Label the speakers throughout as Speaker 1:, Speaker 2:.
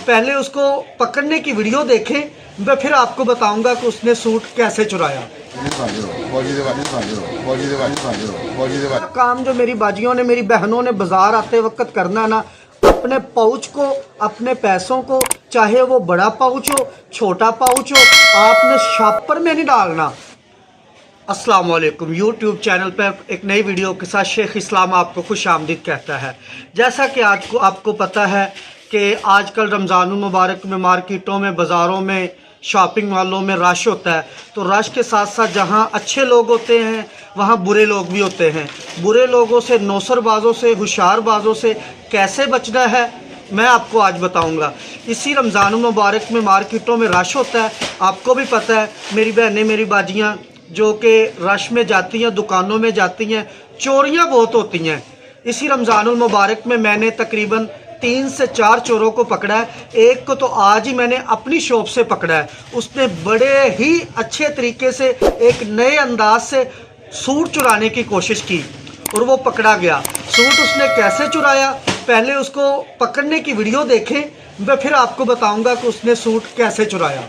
Speaker 1: पहले उसको पकड़ने की वीडियो देखें, मैं फिर आपको बताऊंगा कि उसने सूट कैसे चुराया। काम जो मेरी बाजियों ने, मेरी बहनों ने बाजार आते वक्त करना ना, अपने पाउच को, अपने पैसों को, चाहे वो बड़ा पाउच हो छोटा पाउच हो, आपने शॉपर में नहीं डालना। अस्सलाम वालेकुम। यूट्यूब चैनल पर एक नई वीडियो के साथ शेख इस्लाम आपको खुश आमदीद कहता है। जैसा कि आज को आपको पता है कि आजकल रमज़ानुल मुबारक में मार्केटों में, बाज़ारों में, शॉपिंग मॉलों में रश होता है। तो रश के साथ साथ जहां अच्छे लोग होते हैं वहां बुरे लोग भी होते हैं। बुरे लोगों से, नौसरबाजों से, होशियारबाजों से कैसे बचना है मैं आपको आज बताऊंगा। इसी रमज़ानुल मुबारक में मार्केटों में रश होता है, आपको भी पता है। मेरी बहनें, मेरी बाजियाँ जो कि रश में जाती हैं, दुकानों में जाती हैं, चोरियां बहुत होती हैं। इसी रमज़ानुल मुबारक में मैंने तकरीबन 3 से 4 चोरों को पकड़ा है। एक को तो आज ही मैंने अपनी शॉप से पकड़ा है। उसने बड़े ही अच्छे तरीके से, एक नए अंदाज से सूट चुराने की कोशिश की और वो पकड़ा गया। सूट उसने कैसे चुराया, पहले उसको पकड़ने की वीडियो देखें, मैं फिर आपको बताऊंगा कि उसने सूट कैसे चुराया।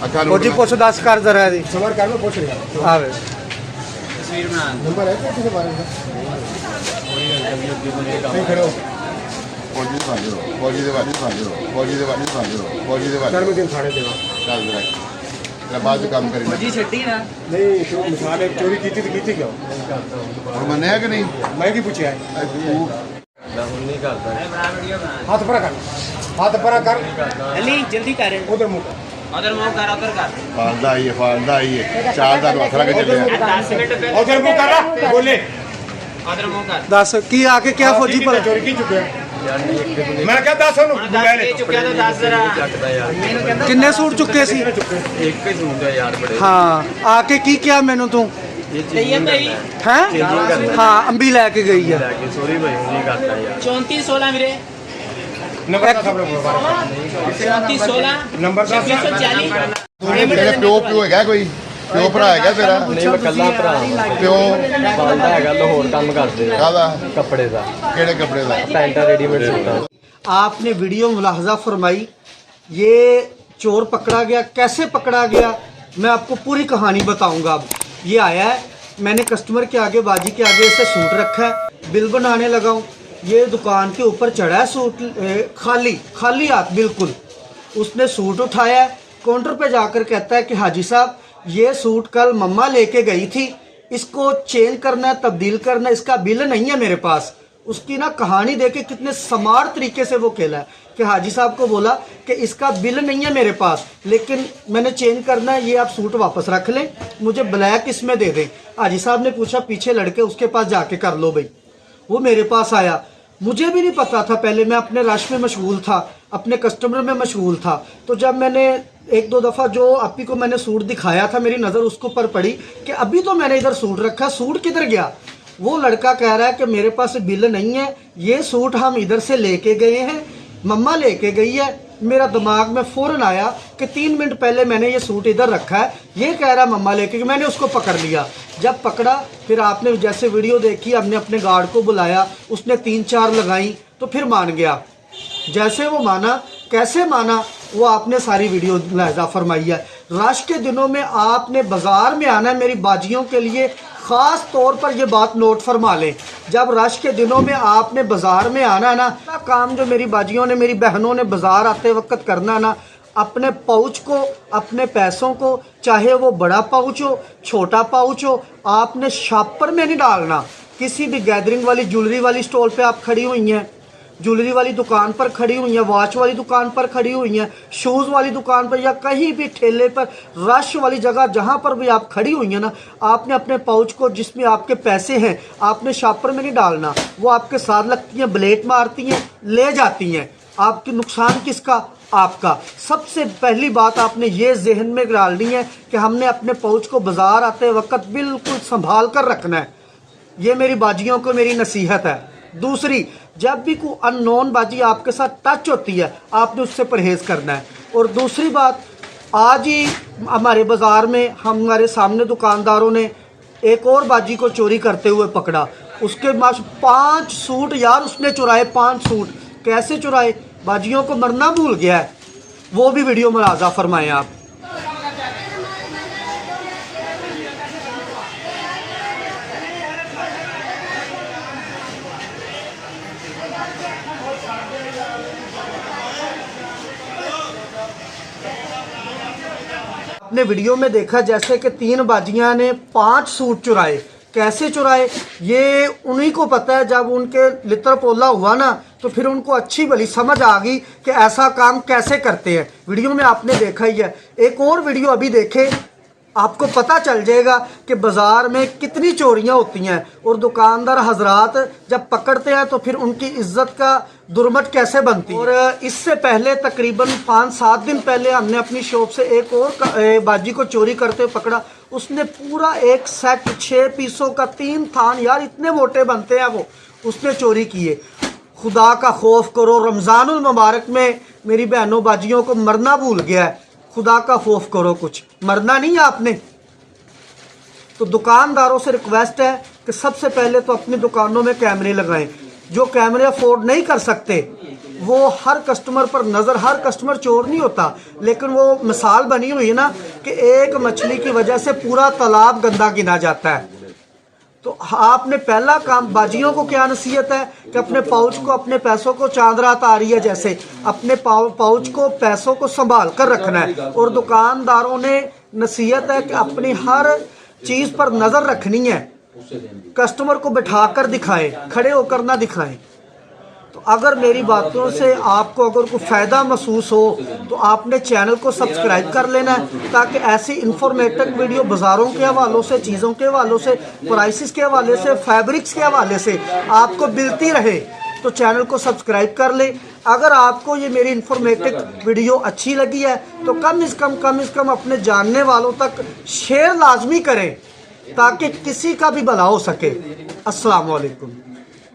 Speaker 1: जी पूछो 10 कर जरा दी सवार कर लो, पूछ रहा हां तस्वीर बना नंबर है किसी के बारे में नहीं खड़ो फौजी दे बाजू फौजी दे बाजू फौजी दे बाजू फौजी दे बाजू कर दिन थाने देवा चल जरा तेरा बाजू काम करी फौजी छड्डी ना नहीं तो मिसाल एक चोरी की थी क्यों और मने है कि नहीं मैं की पूछया है तू नहीं करता हाथ पर कर अली जल्दी कर उधर मुंह उधर मुंह कर फालदा आई है 4 दान वखरा के चले 10 मिनट पे उधर मुंह कर बोले उधर मुंह कर 10 की आके क्या फौजी पर चोरी की चुके यार नहीं मैं क्या 10 नु ले चुके तो 10 जरा कितने सूट चुके सी एक ही सूट है यार बड़े हां आके की क्या मेनू तू ये भाई हैं हां अंबी लेके गई है सॉरी भाई नहीं करता यार 34 16 मेरे नंबर का खबर 34 16 नंबर का 40
Speaker 2: तेरे प्यो हैगा कोई प्यो भरा हैगा तेरा
Speaker 3: नहीं मैं कल्ला भरा
Speaker 2: प्यो
Speaker 3: बालदा हैगा लाहौर काम करदे
Speaker 2: कादा
Speaker 3: कपड़े दा
Speaker 2: केड़े कपड़े दा
Speaker 3: पैंटा रेडीमेड सूटा।
Speaker 1: आपने वीडियो मुलाहजा फरमाई, ये चोर पकड़ा गया, कैसे पकड़ा गया मैं आपको पूरी कहानी बताऊंगा। अब ये आया है, मैंने कस्टमर के आगे, बाजी के आगे इसे सूट रखा है, बिल बनाने लगा हूँ। ये दुकान के ऊपर चढ़ा है सूट, खाली हाथ बिल्कुल। उसने सूट उठाया, काउंटर पे जाकर कहता है कि हाजी साहब ये सूट कल मम्मा लेके गई थी, इसको चेंज करना है, तब्दील करना है, इसका बिल नहीं है मेरे पास। उसकी ना कहानी देखे कितने स्मार्ट तरीके से वो खेला है कि हाजी साहब को बोला कि इसका बिल नहीं है मेरे पास, लेकिन मैंने चेंज करना है, ये आप सूट वापस रख लें, मुझे ब्लैक इसमें दे दें। हाजी साहब ने पूछा पीछे लड़के उसके पास जाके कर लो भाई। वो मेरे पास आया, मुझे भी नहीं पता था, पहले मैं अपने रश में मशगूल था, अपने कस्टमर में मशगूल था। तो जब मैंने 1-2 दफ़ा जो आपी को मैंने सूट दिखाया था, मेरी नज़र उसके ऊपर पड़ी कि अभी तो मैंने इधर सूट रखा, सूट किधर गया। वो लड़का कह रहा है कि मेरे पास बिल नहीं है, ये सूट हम इधर से लेके गए हैं, मम्मा लेके गई है। मेरा दिमाग में फ़ौरन आया कि 3 मिनट पहले मैंने ये सूट इधर रखा है, ये कह रहा मम्मा लेके गई। मैंने उसको पकड़ लिया। जब पकड़ा फिर आपने जैसे वीडियो देखी, हमने अपने गार्ड को बुलाया, उसने 3-4 लगाई तो फिर मान गया। जैसे वो माना, कैसे माना वो आपने सारी वीडियो लाजा फरमाई है। रश के दिनों में आपने बाज़ार में आना है, मेरी बाजियों के लिए ख़ास तौर पर ये बात नोट फरमा लें। जब रश के दिनों में आपने बाज़ार में आना ना, काम जो मेरी बाजियों ने, मेरी बहनों ने बाज़ार आते वक्त करना ना, अपने पाउच को, अपने पैसों को, चाहे वो बड़ा पाउच हो छोटा पाउच हो, आपने शॉपर में नहीं डालना। किसी भी गैदरिंग वाली, ज्वेलरी वाली स्टॉल पे आप खड़ी हुई हैं, ज्वेलरी वाली दुकान पर खड़ी हुई हैं, वॉच वाली दुकान पर खड़ी हुई हैं, शूज़ वाली दुकान पर, या कहीं भी ठेले पर, रश वाली जगह जहां पर भी आप खड़ी हुई हैं ना, आपने अपने पाउच को, जिसमें आपके पैसे हैं, आपने शॉपर में नहीं डालना। वो आपके साथ लगती हैं, ब्लेड मारती हैं, ले जाती हैं। आपकी नुकसान किसका? आपका। सबसे पहली बात आपने ये जहन में डालनी है कि हमने अपने पाउच को बाजार आते वक्त बिल्कुल संभाल कर रखना है। ये मेरी बाजियों को मेरी नसीहत है। दूसरी, जब भी कोई अननोन बाजी आपके साथ टच होती है, आपने उससे परहेज़ करना है। और दूसरी बात, आज ही हमारे बाज़ार में हमारे सामने दुकानदारों ने एक और बाजी को चोरी करते हुए पकड़ा। उसके पास 5 सूट यार उसने चुराए, 5 सूट। कैसे चुराए, बाजियों को मरना भूल गया है, वो भी वीडियो मुलाजा फरमाएं आप। आपने वीडियो में देखा जैसे कि 3 बाजियां ने 5 सूट चुराए। कैसे चुराए ये उन्हीं को पता है। जब उनके लितर पोला हुआ ना तो फिर उनको अच्छी भली समझ आ गई कि ऐसा काम कैसे करते हैं। वीडियो में आपने देखा ही है, एक और वीडियो अभी देखे, आपको पता चल जाएगा कि बाज़ार में कितनी चोरियां होती हैं और दुकानदार हजरात जब पकड़ते हैं तो फिर उनकी इज्जत का दुर्मट कैसे बनती है। और इससे पहले तकरीबन 5-7 दिन पहले हमने अपनी शॉप से एक और बाजी को चोरी करते हुए पकड़ा। उसने पूरा एक सेट 6 पीसों का 3 थान, यार इतने मोटे बनते हैं वो, उसने चोरी किए। खुदा का खौफ करो, रमज़ानुल मुबारक में मेरी बहनों बाजियों को मरना भूल गया है। खुदा का खौफ करो, कुछ मरना नहीं है आपने। तो दुकानदारों से रिक्वेस्ट है कि सबसे पहले तो अपनी दुकानों में कैमरे लगाएं। जो कैमरे अफोर्ड नहीं कर सकते वो हर कस्टमर पर नज़र, हर कस्टमर चोर नहीं होता, लेकिन वो मिसाल बनी हुई है ना कि एक मछली की वजह से पूरा तालाब गंदा गिना जाता है। तो आपने पहला काम, बाजियों को क्या नसीहत है कि अपने पाउच को, अपने पैसों को, चांद रात आ रही है जैसे, अपने पाउच को, पैसों को संभाल कर रखना है। और दुकानदारों ने नसीहत है कि अपनी हर चीज़ पर नज़र रखनी है, कस्टमर को बिठा कर दिखाएं, खड़े होकर ना दिखाएं। तो अगर मेरी बातों से आपको अगर कोई फ़ायदा महसूस हो तो आपने चैनल को सब्सक्राइब कर लेना है, ताकि ऐसी इंफॉर्मेटिव वीडियो बाज़ारों के हवालों से, चीज़ों के हवालों से, प्राइसेस के हवाले से, फैब्रिक्स के हवाले से आपको मिलती रहे। तो चैनल को सब्सक्राइब कर ले। अगर आपको ये मेरी इंफॉर्मेटिव वीडियो अच्छी लगी है तो कम से कम अपने जानने वालों तक शेयर लाजमी करें, ताकि किसी का भी भला हो सके। अस्सलाम वालेकुम।